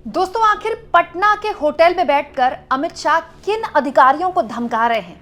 दोस्तों, आखिर पटना के होटल में बैठकर अमित शाह किन अधिकारियों को धमका रहे हैं?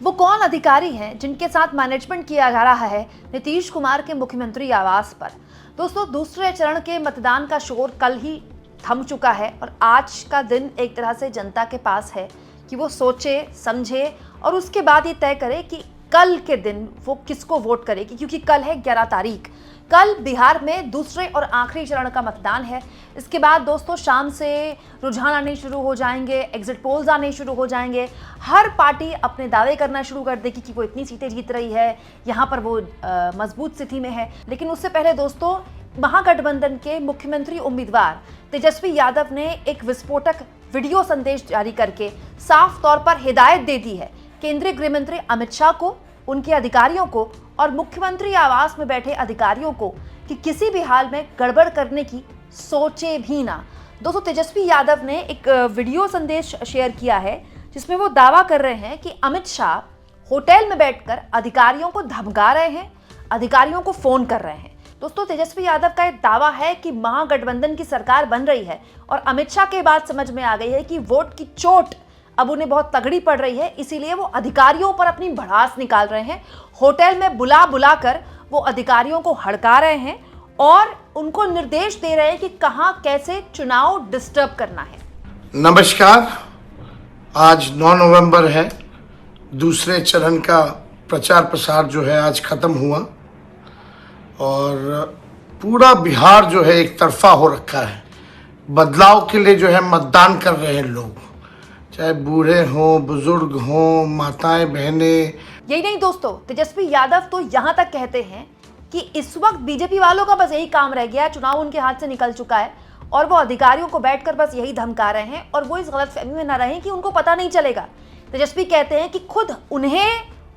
वो कौन अधिकारी हैं जिनके साथ मैनेजमेंट किया जा रहा है नीतीश कुमार के मुख्यमंत्री आवास पर? दोस्तों, दूसरे चरण के मतदान का शोर कल ही थम चुका है और आज का दिन एक तरह से जनता के पास है कि वो सोचे, समझे और उसके बाद ये तय करे कि कल के दिन वो किसको वोट करेगी, क्योंकि कल है 11 तारीख। कल बिहार में दूसरे और आखिरी चरण का मतदान है। इसके बाद दोस्तों शाम से रुझान आने शुरू हो जाएंगे, एग्जिट पोल्स आने शुरू हो जाएंगे। हर पार्टी अपने दावे करना शुरू कर देगी कि वो इतनी सीटें जीत रही है, यहाँ पर वो मजबूत स्थिति में है। लेकिन उससे पहले दोस्तों, महागठबंधन के मुख्यमंत्री उम्मीदवार तेजस्वी यादव ने एक विस्फोटक वीडियो संदेश जारी करके साफ तौर पर हिदायत दे दी है केंद्रीय गृह मंत्री अमित शाह को, उनके अधिकारियों को और मुख्यमंत्री आवास में बैठे अधिकारियों को कि किसी भी हाल में गड़बड़ करने की सोचे भी ना। दोस्तों, तेजस्वी यादव ने एक वीडियो संदेश शेयर किया है जिसमें वो दावा कर रहे हैं कि अमित शाह होटल में बैठकर अधिकारियों को धमका रहे हैं, अधिकारियों को फोन कर रहे हैं। दोस्तों, तेजस्वी यादव का एक दावा है कि महागठबंधन की सरकार बन रही है और अमित शाह के बाद समझ में आ गई है कि वोट की चोट अब उन्हें बहुत तगड़ी पड़ रही है, इसीलिए वो अधिकारियों पर अपनी भड़ास निकाल रहे हैं। होटल में बुला बुला कर वो अधिकारियों को हड़का रहे हैं और उनको निर्देश दे रहे हैं कि कहां कैसे चुनाव डिस्टर्ब करना है। नमस्कार, आज 9 नवंबर है। दूसरे चरण का प्रचार प्रसार जो है आज खत्म हुआ और पूरा बिहार जो है एक तरफा हो रखा है। बदलाव के लिए जो है मतदान कर रहे हैं लोग, चाहे बूढ़े हों, बुजुर्ग हों, माताएं बहनें। यही नहीं दोस्तों, तेजस्वी यादव तो यहाँ तक कहते हैं कि इस वक्त बीजेपी वालों का बस यही काम रह गया है, चुनाव उनके हाथ से निकल चुका है और वो अधिकारियों को बैठकर बस यही धमका रहे हैं और वो इस गलतफहमी में न रहें कि उनको पता नहीं चलेगा। तेजस्वी कहते हैं कि खुद उन्हें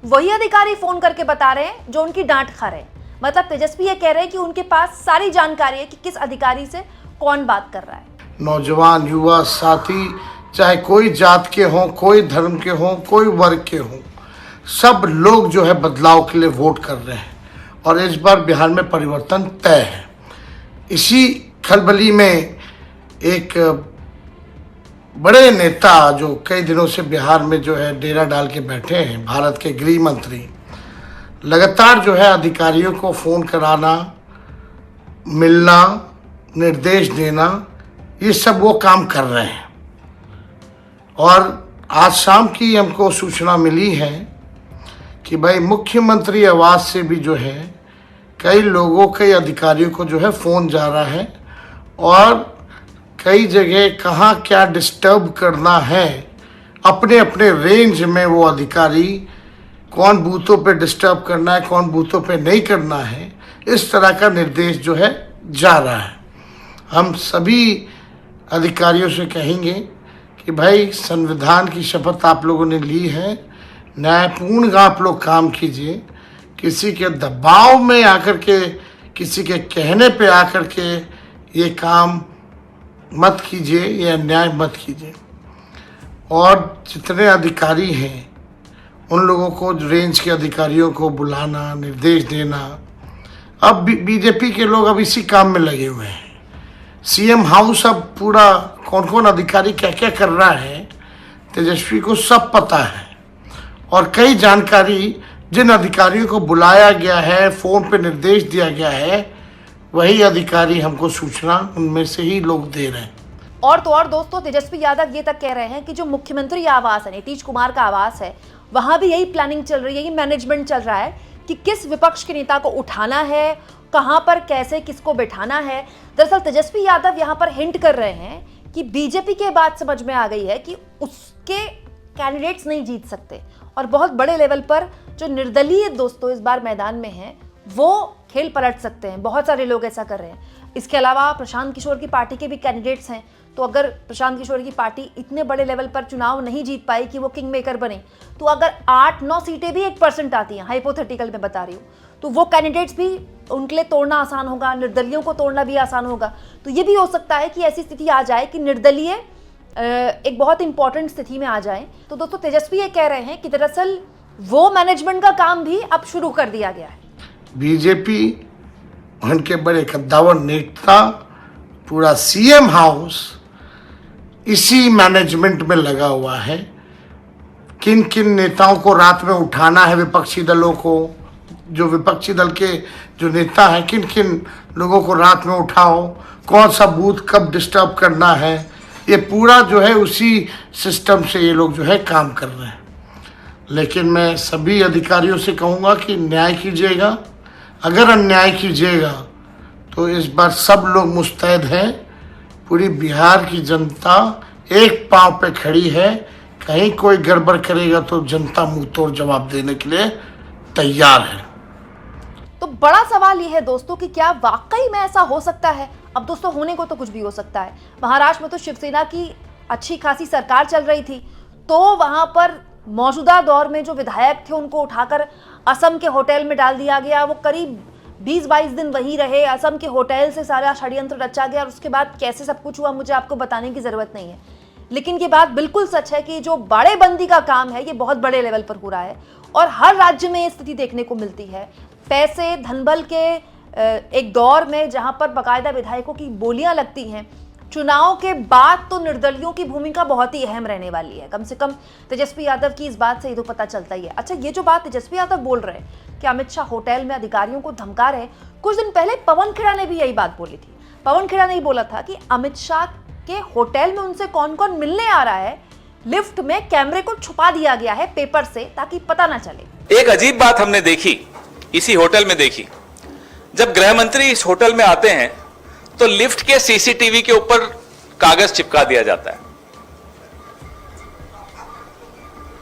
वही अधिकारी फोन करके बता रहे हैं जो उनकी डांट खा रहे हैं। मतलब तेजस्वी ये कह रहे हैं कि उनके पास सारी जानकारी है कि किस अधिकारी से कौन बात कर रहा है। नौजवान, युवा साथी, चाहे कोई जात के हों, कोई धर्म के हों, कोई वर्ग के हों, सब लोग जो है बदलाव के लिए वोट कर रहे हैं और इस बार बिहार में परिवर्तन तय है। इसी खलबली में एक बड़े नेता जो कई दिनों से बिहार में जो है डेरा डाल के बैठे हैं, भारत के गृह मंत्री, लगातार जो है अधिकारियों को फोन कराना, मिलना, निर्देश देना, ये सब वो काम कर रहे हैं। और आज शाम की हमको सूचना मिली है कि भाई मुख्यमंत्री आवास से भी जो है कई लोगों, कई अधिकारियों को जो है फ़ोन जा रहा है और कई जगह कहाँ क्या डिस्टर्ब करना है, अपने अपने रेंज में वो अधिकारी कौन बूथों पे डिस्टर्ब करना है, कौन बूथों पे नहीं करना है, इस तरह का निर्देश जो है जा रहा है। हम सभी अधिकारियों से कहेंगे कि भाई संविधान की शपथ आप लोगों ने ली है, न्यायपूर्ण आप लोग काम कीजिए, किसी के दबाव में आकर के, किसी के कहने पे आकर के ये काम मत कीजिए, ये अन्याय मत कीजिए। और जितने अधिकारी हैं उन लोगों को, रेंज के अधिकारियों को बुलाना, निर्देश देना। अब बीजेपी के लोग अब इसी काम में लगे हुए हैं। सीएम हाउस अब पूरा कौन कौन अधिकारी क्या क्या कर रहा है तेजस्वी को सब पता है और कई जानकारी जिन अधिकारियों को बुलाया गया है, फोन पे निर्देश दिया गया है, वही अधिकारी हमको सूचना उनमें से ही लोग दे रहे हैं। और तो और दोस्तों, तेजस्वी यादव ये तक कह रहे हैं कि जो मुख्यमंत्री आवास है, नीतीश कुमार का आवास है, वहां भी यही प्लानिंग चल रही है, यही मैनेजमेंट चल रहा है कि किस विपक्ष के नेता को उठाना है, कहां पर कैसे किसको बैठाना है। दरअसल तेजस्वी यादव यहां पर हिंट कर रहे हैं कि बीजेपी के बात समझ में आ गई है कि उसके कैंडिडेट्स नहीं जीत सकते और बहुत बड़े लेवल पर जो निर्दलीय दोस्तों इस बार मैदान में हैं वो खेल पलट सकते हैं। बहुत सारे लोग ऐसा कर रहे हैं। इसके अलावा प्रशांत किशोर की पार्टी के भी कैंडिडेट्स हैं, तो अगर प्रशांत किशोर की पार्टी इतने बड़े लेवल पर चुनाव नहीं जीत पाई कि वो किंग मेकर बने, तो अगर 8-9 सीटें भी 1% आती हैं, हाइपोथेटिकल में बता रही हूँ, तो वो कैंडिडेट्स भी उनके लिए तोड़ना आसान होगा, निर्दलियों को तोड़ना भी आसान होगा। तो ये भी हो सकता है कि ऐसी स्थिति आ जाए कि निर्दलीय एक बहुत इंपॉर्टेंट स्थिति में आ जाए। तो दोस्तों, तेजस्वी ये कह रहे हैं कि दरअसल वो मैनेजमेंट का काम भी अब शुरू कर दिया गया है। बीजेपी उनके बड़े कद्दावर नेता, पूरा सीएम हाउस इसी मैनेजमेंट में लगा हुआ है। किन किन नेताओं को रात में उठाना है, विपक्षी दलों को, जो विपक्षी दल के जो नेता हैं, किन किन लोगों को रात में उठाओ, कौन सा बूथ कब डिस्टर्ब करना है, ये पूरा जो है उसी सिस्टम से ये लोग जो है काम कर रहे हैं। लेकिन मैं सभी अधिकारियों से कहूँगा कि न्याय कीजिएगा। अगर अन्याय कीजिएगा तो इस बार सब लोग मुस्तैद हैं। पूरी बिहार की जनता एक पांव पे खड़ी है। कहीं कोई गड़बड़ करेगा तो जनता मुंह तोड़ जवाब देने के लिए तैयार है। तो बड़ा सवाल ये है दोस्तों कि क्या वाकई में ऐसा हो सकता है? अब दोस्तों होने को तो कुछ भी हो सकता है। महाराष्ट्र में तो शिवसेना की अच्छी खासी सरकार चल रही थी, तो वहां पर मौजूदा दौर में जो विधायक थे उनको उठाकर असम के होटल में डाल दिया गया। वो करीब 20-22 दिन वहीं रहे। असम के होटल से सारा षड्यंत्र रचा गया और उसके बाद कैसे सब कुछ हुआ मुझे आपको बताने की जरूरत नहीं है। लेकिन ये बात बिल्कुल सच है कि जो बाड़ेबंदी का काम है ये बहुत बड़े लेवल पर हो रहा है और हर राज्य में ये स्थिति देखने को मिलती है। पैसे धनबल के एक दौर में जहां पर बाकायदा विधायकों की बोलियां लगती हैं, चुनाव के बाद तो निर्दलियों की भूमिका बहुत ही अहम रहने वाली है। कम से कम तेजस्वी यादव की इस बात से ये तो पता चलता ही है। अच्छा, ये जो बात तेजस्वी यादव बोल रहे हैं कि अमित शाह होटल में अधिकारियों को धमका रहे हैं, कुछ दिन पहले पवन खेड़ा ने भी यही बात बोली थी। पवन खेड़ा ने ही बोला था कि अमित शाह के होटल में उनसे कौन कौन मिलने आ रहा है, लिफ्ट में कैमरे को छुपा दिया गया है पेपर से ताकि पता ना चले। एक अजीब बात हमने देखी, इसी होटल में देखी। जब गृह मंत्री इस होटल में आते हैं तो लिफ्ट के सीसीटीवी के ऊपर कागज चिपका दिया जाता है।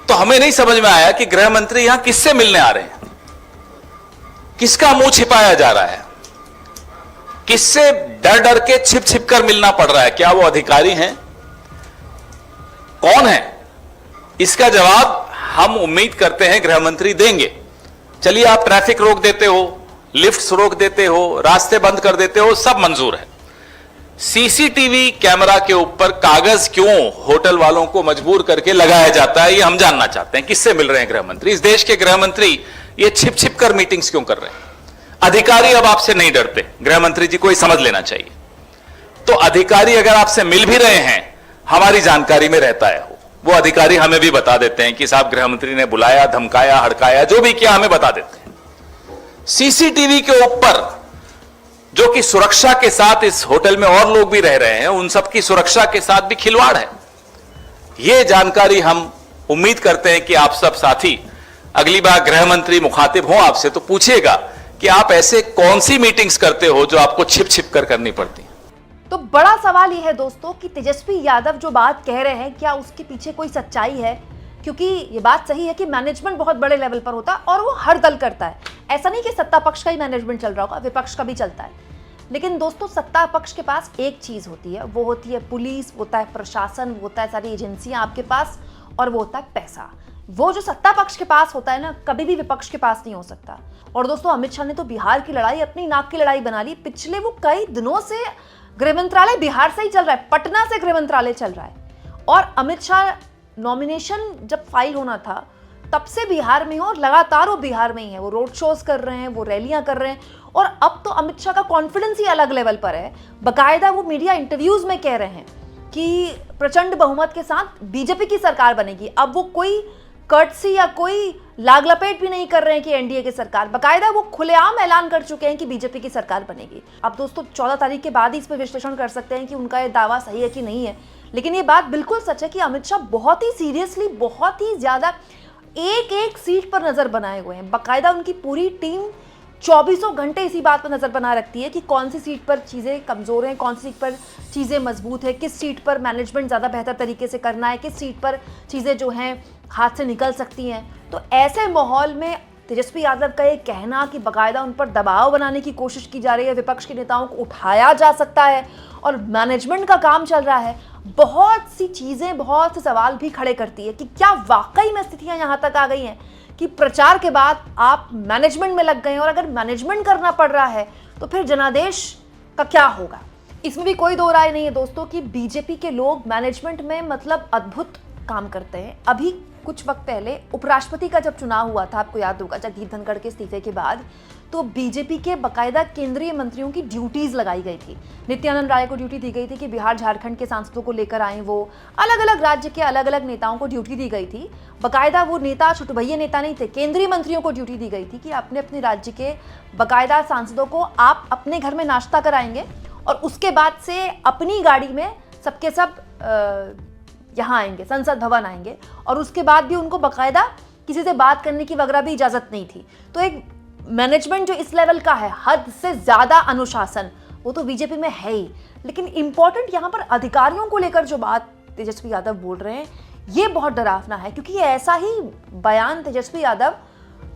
तो हमें नहीं समझ में आया कि गृह मंत्री यहां किससे मिलने आ रहे हैं, किसका मुंह छिपाया जा रहा है, किससे डर डर के छिप छिप कर मिलना पड़ रहा है। क्या वो अधिकारी हैं, कौन है? इसका जवाब हम उम्मीद करते हैं गृह मंत्री देंगे। चलिए, आप ट्रैफिक रोक देते हो, लिफ्ट्स रोक देते हो, रास्ते बंद कर देते हो, सब मंजूर है। सीसीटीवी कैमरा के ऊपर कागज क्यों होटल वालों को मजबूर करके लगाया जाता है, ये हम जानना चाहते हैं। किससे मिल रहे हैं गृह मंत्री? इस देश के गृह मंत्री ये छिप छिप कर मीटिंग्स क्यों कर रहे हैं? अधिकारी अब आपसे नहीं डरते, गृह मंत्री जी को ही समझ लेना चाहिए। तो अधिकारी अगर आपसे मिल भी रहे हैं, हमारी जानकारी में रहता है, वो अधिकारी हमें भी बता देते हैं कि साहब गृह मंत्री ने बुलाया, धमकाया, हड़काया, जो भी किया हमें बता देते हैं। सीसीटीवी के ऊपर, जो कि सुरक्षा के साथ इस होटल में और लोग भी रह रहे हैं, उन सबकी सुरक्षा के साथ भी खिलवाड़ है। यह जानकारी हम उम्मीद करते हैं कि आप सब साथी अगली बार गृह मंत्री मुखातिब हो आपसे तो पूछिएगा कि आप ऐसे कौन सी मीटिंग्स करते हो जो आपको छिप छिप कर करनी पड़ती है। तो बड़ा सवाल यह है दोस्तों कि तेजस्वी यादव जो बात कह रहे हैं, क्या उसके पीछे कोई सच्चाई है? क्योंकि ये बात सही है कि मैनेजमेंट बहुत बड़े लेवल पर होता है और वो हर दल करता है। ऐसा नहीं कि सत्ता पक्ष का ही मैनेजमेंट चल रहा होगा, विपक्ष का भी चलता है। लेकिन दोस्तों, सत्ता पक्ष के पास एक चीज होती है, वो होती है पुलिस, होता है प्रशासन, वो होता है सारी एजेंसियां आपके पास, और वो होता है पैसा। वो जो सत्ता पक्ष के पास होता है ना, कभी भी विपक्ष के पास नहीं हो सकता। और दोस्तों, अमित शाह ने तो बिहार की लड़ाई अपनी नाक की लड़ाई बना ली। पिछले वो कई दिनों से गृह मंत्रालय बिहार से ही चल रहा है, पटना से गृह मंत्रालय चल रहा है। और अमित शाह नॉमिनेशन जब फाइल होना था तब से बिहार में हो और लगातार वो बिहार में ही है। वो रोड शोज कर रहे हैं, वो रैलियां कर रहे हैं। और अब तो अमित शाह का कॉन्फिडेंस ही अलग लेवल पर है। बकायदा वो मीडिया इंटरव्यूज में कह रहे हैं कि प्रचंड बहुमत के साथ बीजेपी की सरकार बनेगी। अब वो कोई कर्टसी या कोई लाग लपेट भी नहीं कर रहे हैं कि एनडीए की सरकार, बकायदा वो खुलेआम ऐलान कर चुके हैं कि बीजेपी की सरकार बनेगी। अब दोस्तों, 14 तारीख के बाद ही इस पर विश्लेषण कर सकते हैं कि उनका ये दावा सही है कि नहीं है। लेकिन ये बात बिल्कुल सच है कि अमित शाह बहुत ही सीरियसली, बहुत ही ज्यादा एक एक सीट पर नजर बनाए हुए हैं। बकायदा उनकी पूरी टीम 24 घंटे इसी बात पर नजर बना रखती है कि कौन सी सीट पर चीजें कमजोर हैं, कौन सी सीट पर चीजें मजबूत है, किस सीट पर मैनेजमेंट ज्यादा बेहतर तरीके से करना है, किस सीट पर चीजें जो हैं हाथ से निकल सकती हैं। तो ऐसे माहौल में तेजस्वी यादव का ये कहना कि बकायदा उन पर दबाव बनाने की कोशिश की जा रही है, विपक्ष के नेताओं को उठाया जा सकता है और मैनेजमेंट का काम चल रहा है, बहुत सी चीजें, बहुत से सवाल भी खड़े करती है कि क्या वाकई में स्थितियां यहां तक आ गई हैं कि प्रचार के बाद आप मैनेजमेंट में लग गए हैं, और अगर मैनेजमेंट करना पड़ रहा है तो फिर जनादेश का क्या होगा। इसमें भी कोई दो राय नहीं है दोस्तों कि बीजेपी के लोग मैनेजमेंट में मतलब अद्भुत काम करते हैं। अभी कुछ वक्त पहले उपराष्ट्रपति का जब चुनाव हुआ था, आपको याद होगा, जगदीप धनखड़ के इस्तीफे के बाद, तो बीजेपी के बकायदा केंद्रीय मंत्रियों की ड्यूटीज लगाई गई थी। नित्यानंद राय को ड्यूटी दी गई थी कि बिहार झारखंड के सांसदों को लेकर आए, वो अलग अलग राज्य के अलग अलग नेताओं को ड्यूटी दी गई थी। बकायदा वो नेता छुटभैये नेता नहीं थे, केंद्रीय मंत्रियों को ड्यूटी दी गई थी कि अपने अपने राज्य के बकायदा सांसदों को आप अपने घर में नाश्ता कराएंगे और उसके बाद से अपनी गाड़ी में सबके सब यहाँ आएंगे, संसद भवन आएंगे, और उसके बाद भी उनको बकायदा किसी से बात करने की वगैरह भी इजाजत नहीं थी। तो एक मैनेजमेंट जो इस लेवल का है, हद से ज्यादा अनुशासन, वो तो बीजेपी में है ही। लेकिन इंपॉर्टेंट यहाँ पर अधिकारियों को लेकर जो बात तेजस्वी यादव बोल रहे हैं, ये बहुत डरावना है, क्योंकि ऐसा ही बयान तेजस्वी यादव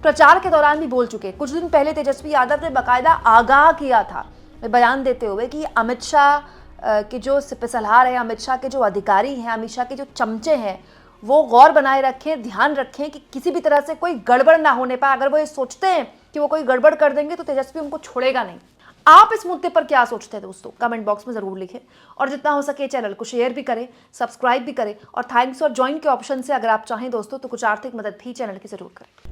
प्रचार के दौरान भी बोल चुके। कुछ दिन पहले तेजस्वी यादव ने बाकायदा आगाह किया था बयान देते हुए कि अमित शाह के जो सिपहसालार है, अमित शाह के जो अधिकारी हैं, अमित शाह के जो चमचे हैं, वो गौर बनाए रखें, ध्यान रखें कि किसी भी तरह से कोई गड़बड़ ना होने पाए। अगर वो ये सोचते हैं कि वो कोई गड़बड़ कर देंगे तो तेजस्वी उनको छोड़ेगा नहीं। आप इस मुद्दे पर क्या सोचते हैं दोस्तों, कमेंट बॉक्स में जरूर लिखें, और जितना हो सके चैनल को शेयर भी करें, सब्सक्राइब भी करें, और थैंक्स और ज्वाइन के ऑप्शन से अगर आप चाहें दोस्तों तो कुछ आर्थिक मदद भी चैनल की जरूर करें।